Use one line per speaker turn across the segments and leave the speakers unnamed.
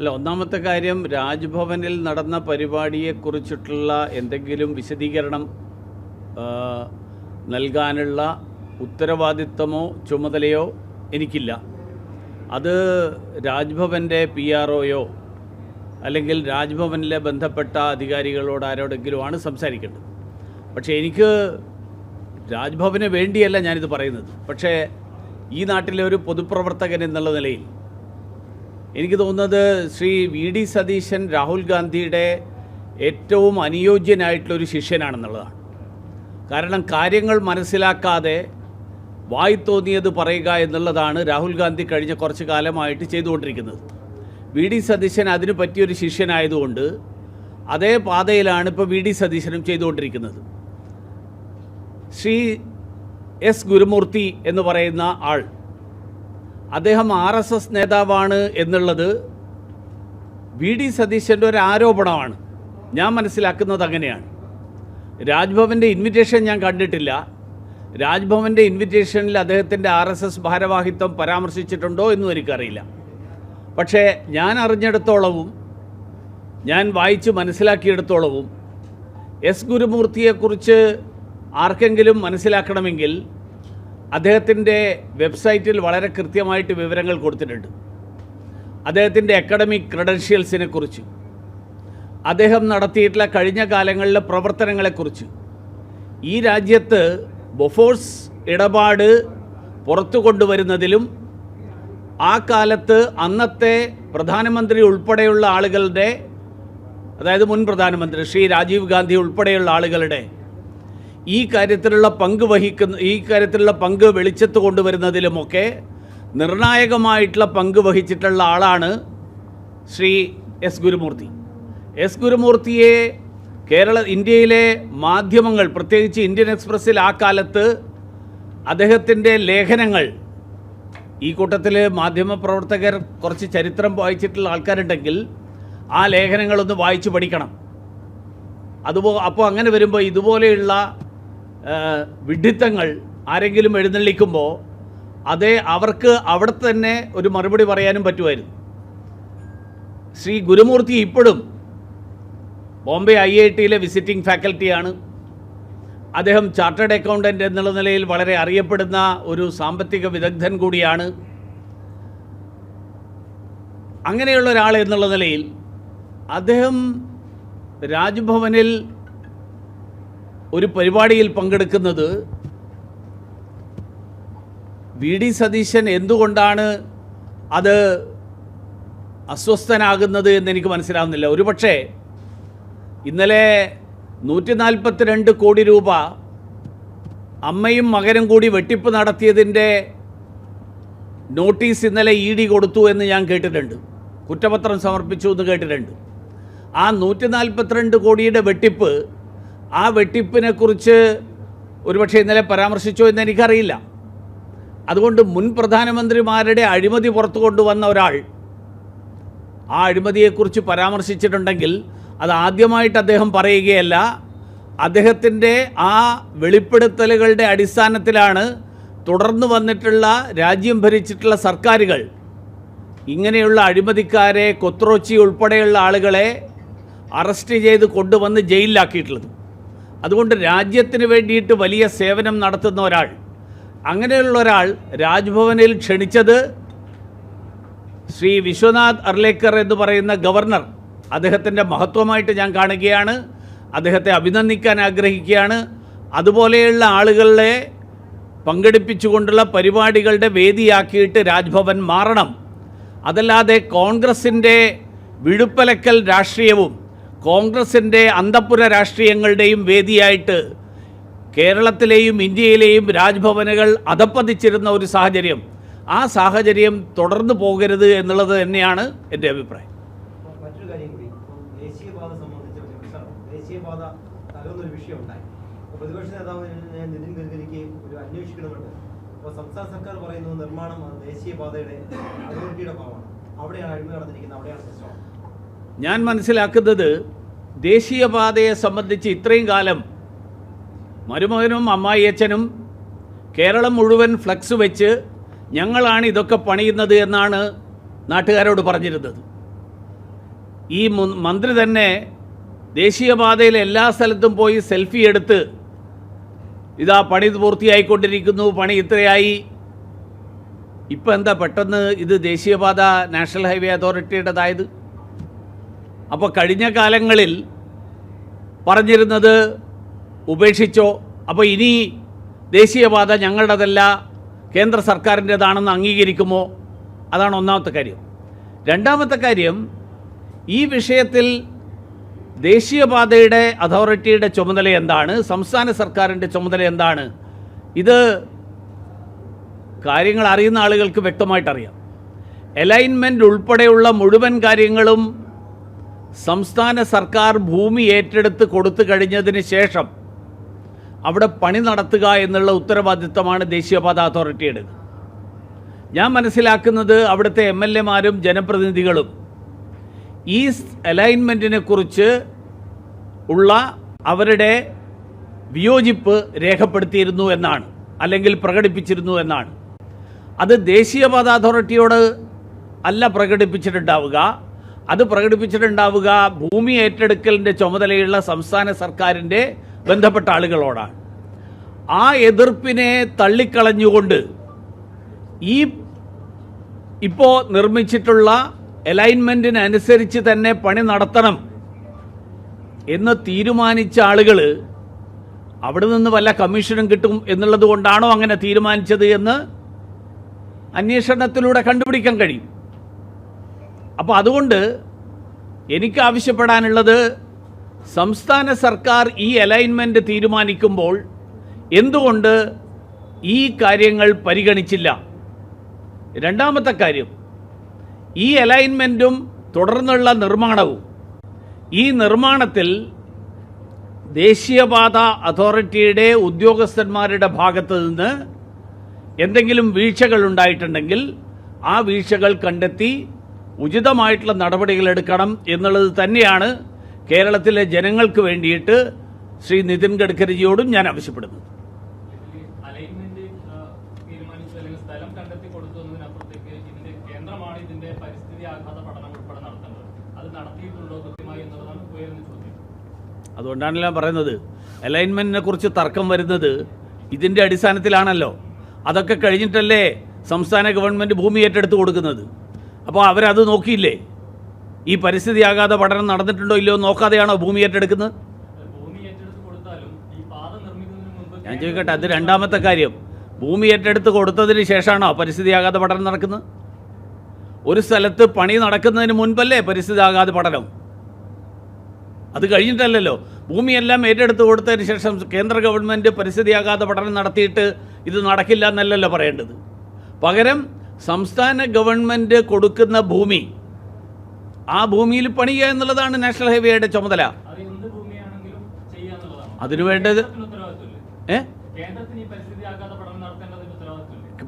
അല്ല, ഒന്നാമത്തെ കാര്യം, രാജ്ഭവനിൽ നടന്ന പരിപാടിയെക്കുറിച്ചിട്ടുള്ള എന്തെങ്കിലും വിശദീകരണം നൽകാനുള്ള ഉത്തരവാദിത്തമോ ചുമതലയോ എനിക്കില്ല. അത് രാജ്ഭവൻ്റെ PROയോ അല്ലെങ്കിൽ രാജ്ഭവനിലെ ബന്ധപ്പെട്ട അധികാരികളോട് ആരോടെങ്കിലുമാണ് സംസാരിക്കേണ്ടത്. പക്ഷേ എനിക്ക് രാജ്ഭവന് വേണ്ടിയല്ല ഞാനിത് പറയുന്നത്. പക്ഷേ ഈ നാട്ടിലെ ഒരു പൊതുപ്രവർത്തകൻ എന്നുള്ള നിലയിൽ എനിക്ക് തോന്നുന്നത് ശ്രീ VD സതീശൻ രാഹുൽ ഗാന്ധിയുടെ ഏറ്റവും അനുയോജ്യനായിട്ടുള്ളൊരു ശിഷ്യനാണെന്നുള്ളതാണ്. കാരണം കാര്യങ്ങൾ മനസ്സിലാക്കാതെ വായി തോന്നിയത് പറയുക എന്നുള്ളതാണ് രാഹുൽ ഗാന്ധി കഴിഞ്ഞ കുറച്ച് കാലമായിട്ട് ചെയ്തുകൊണ്ടിരിക്കുന്നത്. VD സതീശൻ അതിന് പറ്റിയൊരു ശിഷ്യനായതുകൊണ്ട് അതേ പാതയിലാണ് ഇപ്പോൾ VD സതീശനും ചെയ്തുകൊണ്ടിരിക്കുന്നത്. ശ്രീ S ഗുരുമൂർത്തി എന്ന് പറയുന്ന ആൾ, അദ്ദേഹം RSS നേതാവാണ് എന്നുള്ളത് VD സതീശൻ്റെ ഒരു ആരോപണമാണ്. ഞാൻ മനസ്സിലാക്കുന്നത് അങ്ങനെയാണ്. രാജ്ഭവൻ്റെ ഇൻവിറ്റേഷൻ ഞാൻ കണ്ടിട്ടില്ല. രാജ്ഭവൻ്റെ ഇൻവിറ്റേഷനിൽ അദ്ദേഹത്തിൻ്റെ RSS ഭാരവാഹിത്വം പരാമർശിച്ചിട്ടുണ്ടോ എന്നും എനിക്കറിയില്ല. പക്ഷേ ഞാൻ അറിഞ്ഞിടത്തോളവും ഞാൻ വായിച്ച് മനസ്സിലാക്കിയെടുത്തോളവും S ഗുരുമൂർത്തിയെക്കുറിച്ച് ആർക്കെങ്കിലും മനസ്സിലാക്കണമെങ്കിൽ അദ്ദേഹത്തിൻ്റെ വെബ്സൈറ്റിൽ വളരെ കൃത്യമായിട്ട് വിവരങ്ങൾ കൊടുത്തിട്ടുണ്ട്. അദ്ദേഹത്തിൻ്റെ അക്കാഡമിക് ക്രെഡൻഷ്യൽസിനെ കുറിച്ച്, അദ്ദേഹം നടത്തിയിട്ടുള്ള കഴിഞ്ഞ കാലങ്ങളിലെ പ്രവർത്തനങ്ങളെക്കുറിച്ച്, ഈ രാജ്യത്ത് ബൊഫോഴ്സ് ഇടപാട് പുറത്തു കൊണ്ടുവരുന്നതിലും ആ കാലത്ത് അന്നത്തെ പ്രധാനമന്ത്രി ഉൾപ്പെടെയുള്ള ആളുകളുടെ, അതായത് മുൻ പ്രധാനമന്ത്രി ശ്രീ രാജീവ് ഗാന്ധി ഉൾപ്പെടെയുള്ള ആളുകളുടെ ഈ കാര്യത്തിലുള്ള പങ്ക് വെളിച്ചത്ത് കൊണ്ടുവരുന്നതിലുമൊക്കെ നിർണായകമായിട്ടുള്ള പങ്ക് വഹിച്ചിട്ടുള്ള ആളാണ് ശ്രീ S ഗുരുമൂർത്തി. S ഗുരുമൂർത്തിയെ ഇന്ത്യയിലെ മാധ്യമങ്ങൾ, പ്രത്യേകിച്ച് ഇന്ത്യൻ എക്സ്പ്രസ്സിൽ ആ കാലത്ത് അദ്ദേഹത്തിൻ്റെ ലേഖനങ്ങൾ, ഈ കൂട്ടത്തിൽ മാധ്യമപ്രവർത്തകർ കുറച്ച് ചരിത്രം വായിച്ചിട്ടുള്ള ആൾക്കാരുണ്ടെങ്കിൽ ആ ലേഖനങ്ങളൊന്ന് വായിച്ചു പഠിക്കണം. അപ്പോൾ അങ്ങനെ വരുമ്പോൾ ഇതുപോലെയുള്ള വിഡ്ഢിത്തങ്ങൾ ആരെങ്കിലും എഴുന്നള്ളിക്കുമ്പോൾ അവർക്ക് അവിടെ തന്നെ ഒരു മറുപടി പറയാനും പറ്റുമായിരുന്നു. ശ്രീ ഗുരുമൂർത്തി ഇപ്പോഴും ബോംബെ IITയിലെ വിസിറ്റിംഗ് ഫാക്കൽറ്റിയാണ്. അദ്ദേഹം ചാർട്ടേഡ് അക്കൗണ്ടൻ്റ് എന്നുള്ള നിലയിൽ വളരെ അറിയപ്പെടുന്ന ഒരു സാമ്പത്തിക വിദഗ്ധൻ കൂടിയാണ്. അങ്ങനെയുള്ള ഒരാൾ എന്നുള്ള നിലയിൽ അദ്ദേഹം രാജ്ഭവനിൽ ഒരു പരിപാടിയിൽ പങ്കെടുക്കുന്നത് VD സതീശൻ എന്തുകൊണ്ടാണ് അത് അസ്വസ്ഥനാകുന്നത് എന്നെനിക്ക് മനസ്സിലാവുന്നില്ല. ഒരുപക്ഷേ ഇന്നലെ 142 കോടി രൂപ അമ്മയും മകനും കൂടി വെട്ടിപ്പ് നടത്തിയതിൻ്റെ നോട്ടീസ് ഇന്നലെ ED കൊടുത്തു എന്ന് ഞാൻ കേട്ടിട്ടുണ്ട്. കുറ്റപത്രം സമർപ്പിച്ചു എന്ന് കേട്ടിട്ടുണ്ട്. ആ 142 കോടിയുടെ വെട്ടിപ്പ്, ആ വെട്ടിപ്പിനെക്കുറിച്ച് ഒരുപക്ഷെ ഇന്നലെ പരാമർശിച്ചോ എന്ന് എനിക്കറിയില്ല. അതുകൊണ്ട് മുൻ പ്രധാനമന്ത്രിമാരുടെ അഴിമതി പുറത്തു കൊണ്ടുവന്ന ഒരാൾ ആ അഴിമതിയെക്കുറിച്ച് പരാമർശിച്ചിട്ടുണ്ടെങ്കിൽ അത് ആദ്യമായിട്ട് അദ്ദേഹം പറയുകയല്ല. അദ്ദേഹത്തിൻ്റെ ആ വെളിപ്പെടുത്തലുകളുടെ അടിസ്ഥാനത്തിലാണ് തുടർന്ന് വന്നിട്ടുള്ള രാജ്യം ഭരിച്ചിട്ടുള്ള സർക്കാരുകൾ ഇങ്ങനെയുള്ള അഴിമതിക്കാരെ, കൊത്രോച്ചി ഉൾപ്പെടെയുള്ള ആളുകളെ അറസ്റ്റ് ചെയ്ത് കൊണ്ടുവന്ന് ജയിലിലാക്കിയിട്ടുള്ളത്. അതുകൊണ്ട് രാജ്യത്തിന് വേണ്ടിയിട്ട് വലിയ സേവനം നടത്തുന്ന ഒരാൾ, അങ്ങനെയുള്ള ഒരാൾ രാജ്ഭവനിൽ ക്ഷണിച്ചത് ശ്രീ വിശ്വനാഥ് അർലേക്കർ എന്ന് പറയുന്ന ഗവർണർ, അദ്ദേഹത്തിൻ്റെ മഹത്വമായിട്ട് ഞാൻ കാണുകയാണ്. അദ്ദേഹത്തെ അഭിനന്ദിക്കാൻ ആഗ്രഹിക്കുകയാണ്. അതുപോലെയുള്ള ആളുകളെ പങ്കെടുപ്പിച്ചുകൊണ്ടുള്ള പരിപാടികളുടെ വേദിയാക്കിയിട്ട് രാജ്ഭവൻ മാറണം. അതല്ലാതെ കോൺഗ്രസിൻ്റെ വിഴുപ്പലക്കൽ രാഷ്ട്രീയവും കോൺഗ്രസിൻ്റെ അന്തഃപുര രാഷ്ട്രീയങ്ങളുടെയും വേദിയായിട്ട് കേരളത്തിലെയും ഇന്ത്യയിലെയും രാജ്ഭവനുകൾ അധപ്പതിച്ചിരുന്ന ഒരു സാഹചര്യം, ആ സാഹചര്യം തുടർന്നു പോകരുത് എന്നുള്ളത് തന്നെയാണ് എൻ്റെ അഭിപ്രായം.
മറ്റൊരു കാര്യം കൂടി, ദേശീയപാത സംബന്ധിച്ച ദേശീയപാത തകർന്നൊരു വിഷയമുണ്ടായി. പ്രതിപക്ഷ നേതാവ് നിതിൻ ഗഡ്കരിക്ക് ഒരു അന്വേഷിക്കണമെന്ന്. അപ്പോൾ സംസ്ഥാന സർക്കാർ പറയുന്നത് നിർമ്മാണം ദേശീയപാതയുടെ അതോറിറ്റിയുടെ ഭാഗമാണ്, അവിടെയാണ് അഴിമതി നടന്നിരിക്കുന്നത്, അവിടെയാണ് പ്രശ്നം.
ഞാൻ മനസ്സിലാക്കുന്നത് ദേശീയപാതയെ സംബന്ധിച്ച് ഇത്രയും കാലം മരുമകനും അമ്മായിയച്ഛനും കേരളം മുഴുവൻ ഫ്ലക്സ് വെച്ച് ഞങ്ങളാണ് ഇതൊക്കെ പണിയുന്നത് എന്നാണ് നാട്ടുകാരോട് പറഞ്ഞിരുന്നത്. ഈ മന്ത്രി തന്നെ ദേശീയപാതയിൽ എല്ലാ സ്ഥലത്തും പോയി സെൽഫി എടുത്ത് ഇതാ പണി പൂർത്തിയായിക്കൊണ്ടിരിക്കുന്നു, പണി ഇത്രയായി. ഇപ്പം എന്താ പെട്ടെന്ന് ഇത് ദേശീയപാത നാഷണൽ ഹൈവേ അതോറിറ്റിയുടേതായത്? അപ്പോൾ കഴിഞ്ഞ കാലങ്ങളിൽ പറഞ്ഞിരുന്നത് ഉപേക്ഷിച്ചോ? അപ്പോൾ ഇനി ദേശീയപാത ഞങ്ങളുടേതല്ല കേന്ദ്ര സർക്കാരിൻ്റേതാണെന്ന് അംഗീകരിക്കുമോ? അതാണ് ഒന്നാമത്തെ കാര്യം. രണ്ടാമത്തെ കാര്യം, ഈ വിഷയത്തിൽ ദേശീയപാതയുടെ അതോറിറ്റിയുടെ ചുമതല എന്താണ്, സംസ്ഥാന സർക്കാരിൻ്റെ ചുമതല എന്താണ്? ഇത് കാര്യങ്ങൾ അറിയുന്ന ആളുകൾക്ക് വ്യക്തമായിട്ടറിയാം. അലൈൻമെൻറ്റ് ഉൾപ്പെടെയുള്ള മുഴുവൻ കാര്യങ്ങളും സംസ്ഥാന സർക്കാർ ഭൂമി ഏറ്റെടുത്ത് കൊടുത്തു കഴിഞ്ഞതിന് ശേഷം അവിടെ പണി നടത്തുക എന്നുള്ള ഉത്തരവാദിത്തമാണ് ദേശീയപാത അതോറിറ്റിയുടെ. ഞാൻ മനസ്സിലാക്കുന്നത് അവിടുത്തെ MLA-മാരും ജനപ്രതിനിധികളും ഈ അലൈൻമെൻറ്റിനെ കുറിച്ച് ഉള്ള അവരുടെ വിയോജിപ്പ് രേഖപ്പെടുത്തിയിരുന്നു എന്നാണ്, അല്ലെങ്കിൽ പ്രകടിപ്പിച്ചിരുന്നു എന്നാണ്. അത് ദേശീയപാത അതോറിറ്റിയോട് അല്ല പ്രകടിപ്പിച്ചിട്ടുണ്ടാവുക, അത് പ്രകടിപ്പിച്ചിട്ടുണ്ടാവുക ഭൂമി ഏറ്റെടുക്കലിൻ്റെ ചുമതലയുള്ള സംസ്ഥാന സർക്കാരിൻ്റെ ബന്ധപ്പെട്ട ആളുകളോടാണ്. ആ എതിർപ്പിനെ തള്ളിക്കളഞ്ഞുകൊണ്ട് ഈ ഇപ്പോൾ നിർമ്മിച്ചിട്ടുള്ള അലൈൻമെൻറ്റിനനുസരിച്ച് തന്നെ പണി നടത്തണം എന്ന് തീരുമാനിച്ച ആളുകൾ അവിടെ നിന്ന് വല്ല കമ്മീഷനും കിട്ടും എന്നുള്ളത് കൊണ്ടാണോ അങ്ങനെ തീരുമാനിച്ചത് എന്ന് അന്വേഷണത്തിലൂടെ കണ്ടുപിടിക്കാൻ കഴിയും. അപ്പോൾ അതുകൊണ്ട് എനിക്ക് ആവശ്യപ്പെടാനുള്ളത്, സംസ്ഥാന സർക്കാർ ഈ അലൈൻമെൻറ്റ് തീരുമാനിക്കുമ്പോൾ എന്തുകൊണ്ട് ഈ കാര്യങ്ങൾ പരിഗണിച്ചില്ല? രണ്ടാമത്തെ കാര്യം, ഈ അലൈൻമെൻറ്റും തുടർന്നുള്ള നിർമ്മാണവും, ഈ നിർമ്മാണത്തിൽ ദേശീയപാത അതോറിറ്റിയുടെ ഉദ്യോഗസ്ഥന്മാരുടെ ഭാഗത്ത് നിന്ന് എന്തെങ്കിലും വീഴ്ചകൾ ഉണ്ടായിട്ടുണ്ടെങ്കിൽ ആ വീഴ്ചകൾ കണ്ടെത്തി ഉചിതമായിട്ടുള്ള നടപടികൾ എടുക്കണം എന്നുള്ളത് തന്നെയാണ് കേരളത്തിലെ ജനങ്ങൾക്ക് വേണ്ടിയിട്ട് ശ്രീ നിതിൻ ഗഡ്കരിജിയോടും ഞാൻ ആവശ്യപ്പെടുന്നത്. അതുകൊണ്ടാണ് ഞാൻ പറയുന്നത്, അലൈൻമെൻറ്റിനെ കുറിച്ച് തർക്കം വരുന്നത് ഇതിൻ്റെ അടിസ്ഥാനത്തിലാണല്ലോ. അതൊക്കെ കഴിഞ്ഞിട്ടല്ലേ സംസ്ഥാന ഗവൺമെൻറ് ഭൂമി ഏറ്റെടുത്ത് കൊടുക്കുന്നത്. അപ്പോൾ അവരത് നോക്കിയില്ലേ? ഈ പരിസ്ഥിതി ആഘാത പഠനം നടന്നിട്ടുണ്ടോ ഇല്ലയോ നോക്കാതെയാണോ ഭൂമി ഏറ്റെടുക്കുന്നത്? ഞാൻ ചോദിക്കട്ടെ, അത് രണ്ടാമത്തെ കാര്യം. ഭൂമി ഏറ്റെടുത്ത് കൊടുത്തതിന് ശേഷമാണോ പരിസ്ഥിതി ആഘാത പഠനം നടക്കുന്നത്? ഒരു സ്ഥലത്ത് പണി നടക്കുന്നതിന് മുൻപല്ലേ പരിസ്ഥിതി ആഘാത പഠനം? അത് കഴിഞ്ഞിട്ടല്ലല്ലോ. ഭൂമിയെല്ലാം ഏറ്റെടുത്ത് കൊടുത്തതിന് ശേഷം കേന്ദ്ര ഗവൺമെൻറ് പരിസ്ഥിതി ആഘാത പഠനം നടത്തിയിട്ട് ഇത് നടക്കില്ല എന്നല്ലല്ലോ പറയേണ്ടത്. പകരം സംസ്ഥാന ഗവൺമെൻറ് കൊടുക്കുന്ന ഭൂമി, ആ ഭൂമിയിൽ പണിയുക എന്നുള്ളതാണ് നാഷണൽ ഹൈവേയുടെ ചുമതല. അതിനു വേണ്ടത്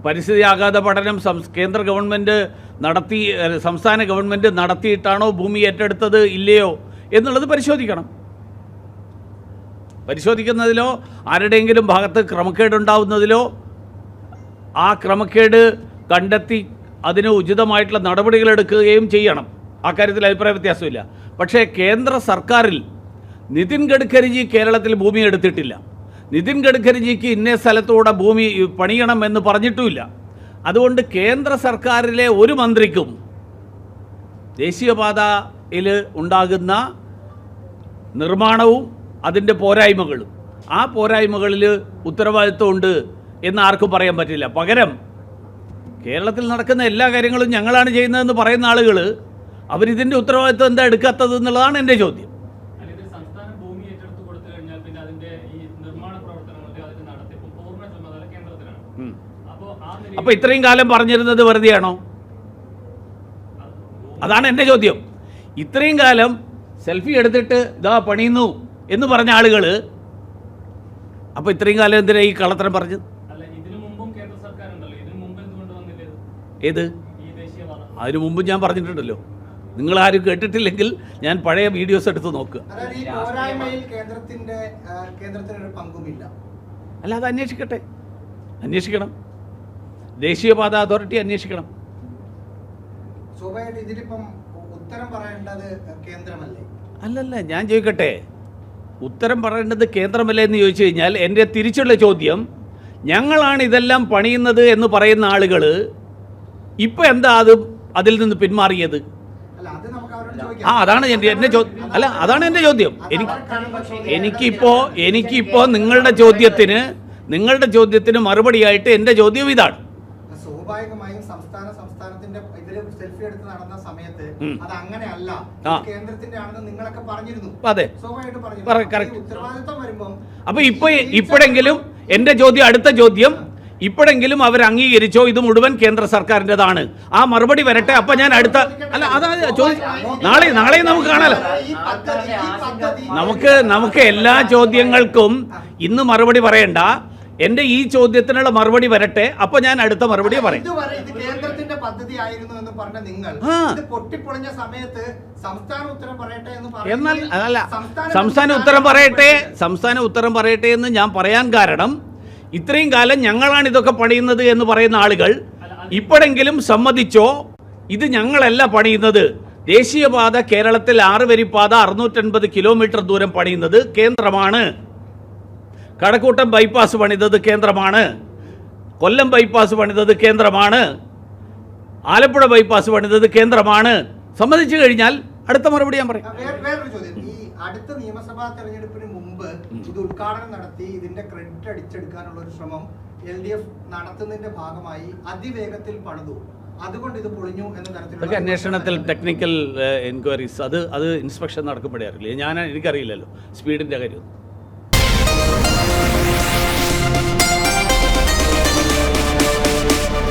പരിസ്ഥിതി ആഘാത പഠനം കേന്ദ്ര ഗവൺമെൻറ് നടത്തി, സംസ്ഥാന ഗവൺമെൻറ് നടത്തിയിട്ടാണോ ഭൂമി ഏറ്റെടുത്തത് ഇല്ലയോ എന്നുള്ളത് പരിശോധിക്കണം. പരിശോധിക്കുന്നതിലോ ആരുടെയെങ്കിലും ഭാഗത്ത് ക്രമക്കേടുണ്ടാവുന്നതിലോ ആ ക്രമക്കേട് കണ്ടെത്തി അതിന് ഉചിതമായിട്ടുള്ള നടപടികൾ എടുക്കുകയും ചെയ്യണം. ആ കാര്യത്തിൽ അഭിപ്രായ വ്യത്യാസമില്ല. പക്ഷേ കേന്ദ്ര സർക്കാരിൽ നിതിൻ ഗഡ്കരിജി കേരളത്തിൽ ഭൂമി എടുത്തിട്ടില്ല. നിതിൻ ഗഡ്കരിജിക്ക് ഇന്ന സ്ഥലത്തൂടെ ഭൂമി പണിയണം എന്ന് പറഞ്ഞിട്ടുമില്ല. അതുകൊണ്ട് കേന്ദ്ര സർക്കാരിലെ ഒരു മന്ത്രിക്കും ദേശീയപാതയിൽ ഉണ്ടാകുന്ന നിർമ്മാണവും അതിൻ്റെ പോരായ്മകളും, ആ പോരായ്മകളിൽ ഉത്തരവാദിത്വമുണ്ട് എന്ന് ആർക്കും പറയാൻ പറ്റില്ല. പകരം കേരളത്തിൽ നടക്കുന്ന എല്ലാ കാര്യങ്ങളും ഞങ്ങളാണ് ചെയ്യുന്നതെന്ന് പറയുന്ന ആളുകൾ അവരിതിൻ്റെ ഉത്തരവാദിത്വം എന്താ എടുക്കാത്തത് എന്നുള്ളതാണ് എൻ്റെ ചോദ്യം. അപ്പോൾ ഇത്രയും കാലം പറഞ്ഞിരുന്നത് വെറുതെയാണോ? അതാണ് എൻ്റെ ചോദ്യം. ഇത്രയും കാലം സെൽഫി എടുത്തിട്ട് ഇതാ പണിയുന്നു എന്ന് പറഞ്ഞ ആളുകൾ അപ്പോൾ ഇത്രയും കാലം എന്തിനാ ഈ കള്ളത്തരം പറഞ്ഞത്? ഏത്? അതിനു മുമ്പ് ഞാൻ പറഞ്ഞിട്ടുണ്ടല്ലോ. നിങ്ങളാരും കേട്ടിട്ടില്ലെങ്കിൽ ഞാൻ പഴയ വീഡിയോസ് എടുത്ത് നോക്കുക. അല്ല, അത് അന്വേഷിക്കട്ടെ, അന്വേഷിക്കണം. ദേശീയപാത അതോറിറ്റി അന്വേഷിക്കണം.
ഉത്തരം പറയേണ്ടത് കേന്ദ്രമല്ലേ?
അല്ലല്ല, ഞാൻ ചോദിക്കട്ടെ, ഉത്തരം പറയേണ്ടത് കേന്ദ്രമല്ലേ എന്ന് ചോദിച്ചു കഴിഞ്ഞാൽ എൻ്റെ തിരിച്ചുള്ള ചോദ്യം, ഞങ്ങളാണ് ഇതെല്ലാം പണിയുന്നത് എന്ന് പറയുന്ന ആളുകൾ ഇപ്പം എന്താ അതിൽ നിന്ന് പിന്മാറിയത്?
അല്ല, അത് നമുക്ക് അവരോട് ചോദിക്കാം.
അതാണ് എൻ്റെ ചോദ്യം. അല്ല, അതാണ് എൻ്റെ ചോദ്യം. എനിക്കിപ്പോൾ നിങ്ങളുടെ ചോദ്യത്തിന് മറുപടിയായിട്ട് എൻ്റെ ചോദ്യം ഇതാണ്.
സ്വാഭാവികമായും സംസ്ഥാനത്തിന്റെ ഇതിൽ സെൽഫി എടുത്ത് നടന്ന സമയത്ത് അത് അങ്ങനെയല്ല, കേന്ദ്രത്തിന്റെ ആണെന്ന് നിങ്ങളൊക്കെ പറഞ്ഞിരുന്നു.
അതെ,
സ്വാഭാവികമായിട്ട് ഉത്തരവാദിത്വം വരുമ്പോൾ
അപ്പൊ ഇപ്പോഴെങ്കിലും എൻ്റെ ചോദ്യം, അടുത്ത ചോദ്യം, ഇപ്പോഴെങ്കിലും അവർ അംഗീകരിച്ചോ ഇത് മുഴുവൻ കേന്ദ്ര സർക്കാരിൻ്റെതാണ്? ആ മറുപടി വരട്ടെ. അപ്പൊ ഞാൻ അടുത്ത അതാണ് ചോദ്യം. നാളെ നമുക്ക് കാണാലോ. നമുക്ക് എല്ലാ ചോദ്യങ്ങൾക്കും ഇന്ന് മറുപടി പറയണ്ട. എൻ്റെ ഈ ചോദ്യത്തിനുള്ള മറുപടി വരട്ടെ, അപ്പൊ ഞാൻ അടുത്ത മറുപടി പറയും.
കേന്ദ്രത്തിന്റെ പദ്ധതി ആയിരുന്നു എന്ന് പറഞ്ഞ നിങ്ങൾ പൊട്ടിപ്പൊളിഞ്ഞ സമയത്ത് സംസ്ഥാന ഉത്തരം പറയട്ടെ എന്ന്
എന്നാൽ അല്ല, സംസ്ഥാന ഉത്തരം പറയട്ടെ എന്ന് ഞാൻ പറയാൻ കാരണം, ഇത്രയും കാലം ഞങ്ങളാണ് ഇതൊക്കെ പണിയുന്നത് എന്ന് പറയുന്ന ആളുകൾ ഇപ്പോഴെങ്കിലും സമ്മതിച്ചോ ഇത് ഞങ്ങളല്ല പണിയുന്നത്? ദേശീയപാത കേരളത്തിൽ 6 വരിപ്പാത 650 കിലോമീറ്റർ ദൂരം പണിയുന്നത് കേന്ദ്രമാണ്. കടക്കൂട്ടം ബൈപ്പാസ് പണിതത് കേന്ദ്രമാണ്. കൊല്ലം ബൈപ്പാസ് പണിതത് കേന്ദ്രമാണ്. ആലപ്പുഴ ബൈപ്പാസ് പണിതത് കേന്ദ്രമാണ്. സമ്മതിച്ചു കഴിഞ്ഞാൽ അടുത്ത മറുപടി ഞാൻ പറയും.
വേറൊരു ചോദ്യം, ഈ അടുത്ത നിയമസഭാ തെരഞ്ഞെടുപ്പിന് മുമ്പ് ഇത് ഉദ്ഘാടനം നടത്തി ഇതിന്റെ ക്രെഡിറ്റ് അടിച്ചെടുക്കാനുള്ള ഒരു ശ്രമം LDF നടത്തുന്നതിന്റെ ഭാഗമായി അതിവേഗത്തിൽ പണിതു, അതുകൊണ്ട് ഇത് പൊളിഞ്ഞു എന്ന തരത്തിലുള്ള
അന്വേഷണത്തിൽ ടെക്നിക്കൽ എൻക്വയറീസ് അത് ഇൻസ്പെക്ഷൻ നടക്കുമ്പോഴേ അറിയില്ല. എനിക്കറിയില്ലല്ലോ സ്പീഡിന്റെ കാര്യം.